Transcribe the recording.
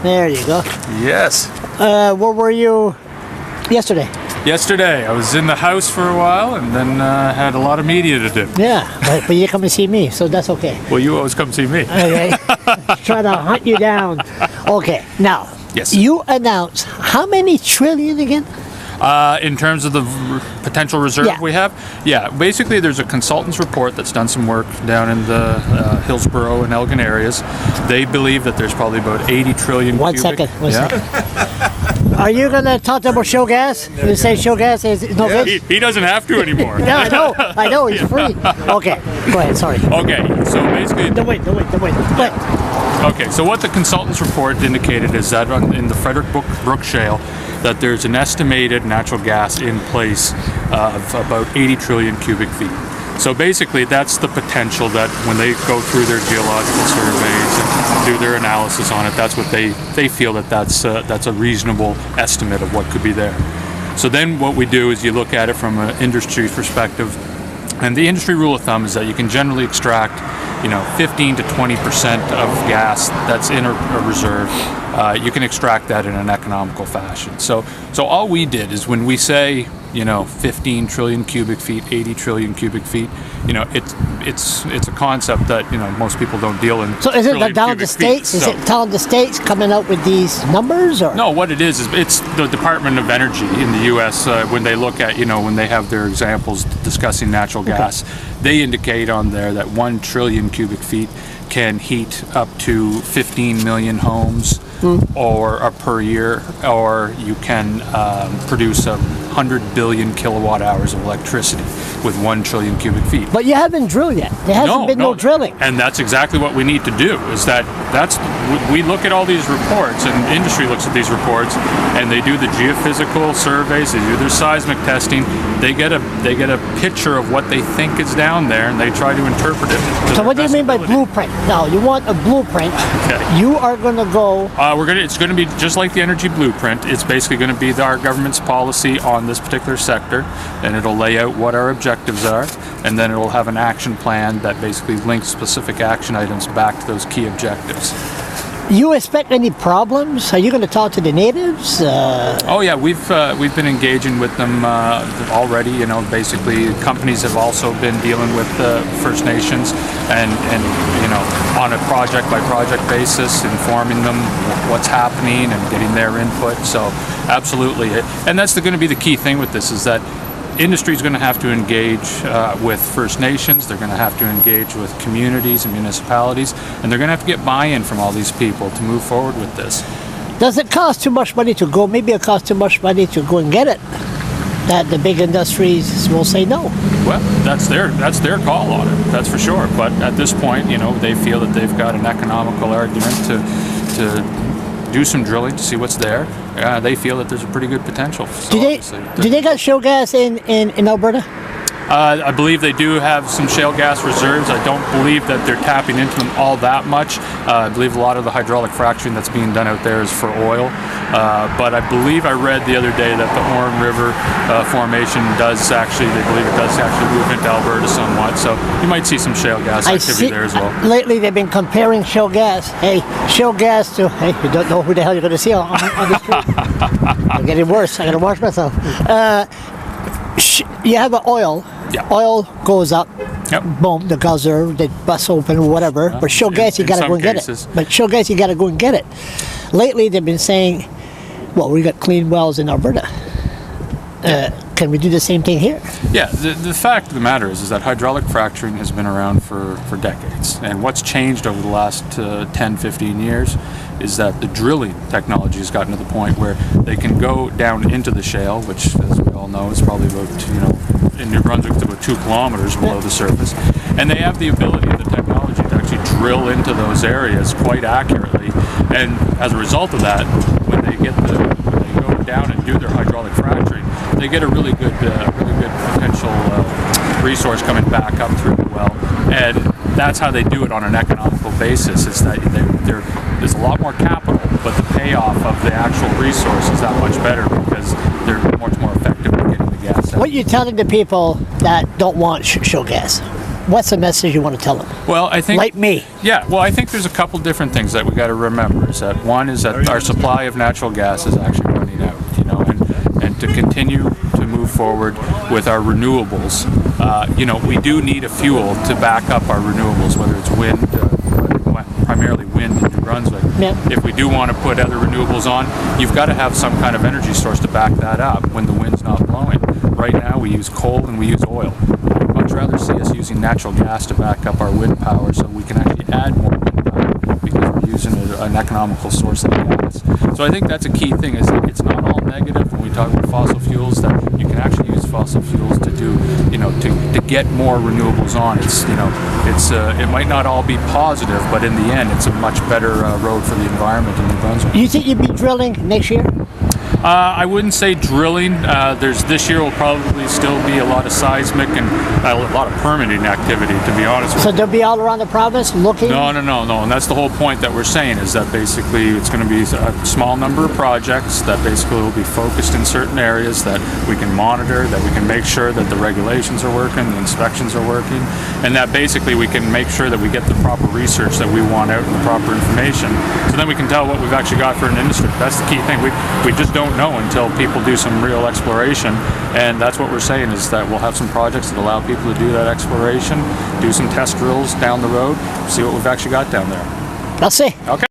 There you go. Yes. Where were you yesterday? Yesterday, I was in the house for a while and then had a lot of media to do. Yeah, but you come and see me, so that's okay. Well, you always come see me. Okay. Try to hunt you down. Okay, now, Yes. you announced how many trillion again? In terms of the potential reserve Yeah. we have, basically there's a consultant's report that's done some work down in the Hillsborough and Elgin areas. They believe that there's probably about 80 trillion One cubic. second. Are you going to talk about Shale Gas? You say Shale Gas is no good? He doesn't have to anymore. Yeah, I know, he's free. Okay, go ahead, sorry. Okay, so basically... Don't wait. Okay, so what the consultant's report indicated is that in the Frederick Brook Shale, that there's an estimated natural gas in place of about 80 trillion cubic feet. So basically, that's the potential that when they go through their geological surveys and do their analysis on it, that's what they feel that's a reasonable estimate of what could be there. So then what we do is you look at it from an industry perspective, and the industry rule of thumb is that you can generally extract 15 to 20% of gas that's in a reserve. You can extract that in an economical fashion. So all we did is when we say 15 trillion cubic feet, 80 trillion cubic feet, it's a concept that most people don't deal in. So is it down the states? Is it down the states coming out with these numbers, or no? What it is it's the Department of Energy in the U.S. When they look at when they have their examples discussing natural gas, they indicate on there that 1 trillion cubic feet can heat up to 15 million homes or per year, or you can produce 100 billion kilowatt hours of electricity with 1 trillion cubic feet. But you haven't drilled yet. There hasn't been no drilling. And that's exactly what we need to do, is we look at all these reports, and industry looks at these reports, and they do the geophysical surveys, they do their seismic testing, they get a picture of what they think is down there, and they try to interpret it. So what do you mean by blueprint? Now, you want a blueprint. Okay. You are going to go... It's going to be just like the energy blueprint. It's basically going to be our government's policy on this particular sector, and it'll lay out what our objectives are, and then it'll have an action plan that basically links specific action items back to those key objectives. You expect any problems? Are you going to talk to the natives? Oh yeah, we've been engaging with them already. Basically companies have also been dealing with First Nations and on a project by project basis, informing them what's happening and getting their input. So absolutely, and that's going to be the key thing with this, is that industry is going to have to engage with First Nations, they're going to have to engage with communities and municipalities, and they're going to have to get buy-in from all these people to move forward with this. Does it cost too much money to go? Maybe it costs too much money to go and get it, that the big industries will say no. Well, that's their call on it, that's for sure. But at this point, they feel that they've got an economical argument to do some drilling to see what's there. They feel that there's a pretty good potential. So do they got shale gas in Alberta? I believe they do have some shale gas reserves. I don't believe that they're tapping into them all that much. I believe a lot of the hydraulic fracturing that's being done out there is for oil. But I believe I read the other day that the Horn River formation they believe it does actually move into Alberta somewhat. So you might see some shale gas activity there as well. Lately they've been comparing shale gas. Hey, shale gas to, you don't know who the hell you're going to see on the street. I'm getting worse. I got to wash myself. You have an oil. Yeah. Oil goes up. Yep. Boom, the geyser, they bust open, whatever. But shale gas, you got to go and get it. But shale gas, you got to go and get it. Lately, they've been saying, well, we got clean wells in Alberta. Can we do the same thing here? Yeah, the fact of the matter is that hydraulic fracturing has been around for decades. And what's changed over the last 10, 15 years is that the drilling technology has gotten to the point where they can go down into the shale, which, as we all know, is probably about, in New Brunswick, it's about 2 kilometers below the surface. And they have the ability, the technology, to actually drill into those areas quite accurately. And as a result of that, when they go down and do their hydraulic fracturing, they get a really good potential resource coming back up through the well. And that's how they do it on an economical basis. It's that there's a lot more capital, but the payoff of the actual resource is that much better because they're much more effective at getting the gas out. What are you telling the people that don't want shale gas? what's the message you want to tell them? Well, I think Like me. Yeah, well, I think there's a couple different things that we got to remember. Is that one is that our supply of natural gas is actually running out, you know, and to continue to move forward with our renewables, you know, we do need a fuel to back up our renewables, whether it's wind, primarily wind in New Brunswick. Yeah. If we do want to put other renewables on, you've got to have some kind of energy source to back that up when the wind's not blowing. Right now, we use coal and we use oil. I'd much rather see us using natural gas to back up our wind power so we can actually add more wind power because we're using an economical source of gas. So I think that's a key thing, is that it's not all negative when we talk about fossil fuels, that you can actually use fossil fuels to do, you know, to get more renewables on. It's, you know, it's it might not all be positive, but in the end, it's a much better road for the environment in New Brunswick. You think you'd be drilling next year? I wouldn't say drilling. This year will probably still be a lot of seismic and a lot of permitting activity, to be honest with you. So they'll be all around the province looking? No. And that's the whole point that we're saying, is that basically it's going to be a small number of projects that basically will be focused in certain areas that we can monitor, that we can make sure that the regulations are working, the inspections are working, and that basically we can make sure that we get the proper research that we want out and the proper information. So then we can tell what we've actually got for an industry. That's the key thing. We just don't know until people do some real exploration, and that's what we're saying, is that we'll have some projects that allow people to do that exploration, do some test drills down the road, see what we've actually got down there. I'll see. Okay.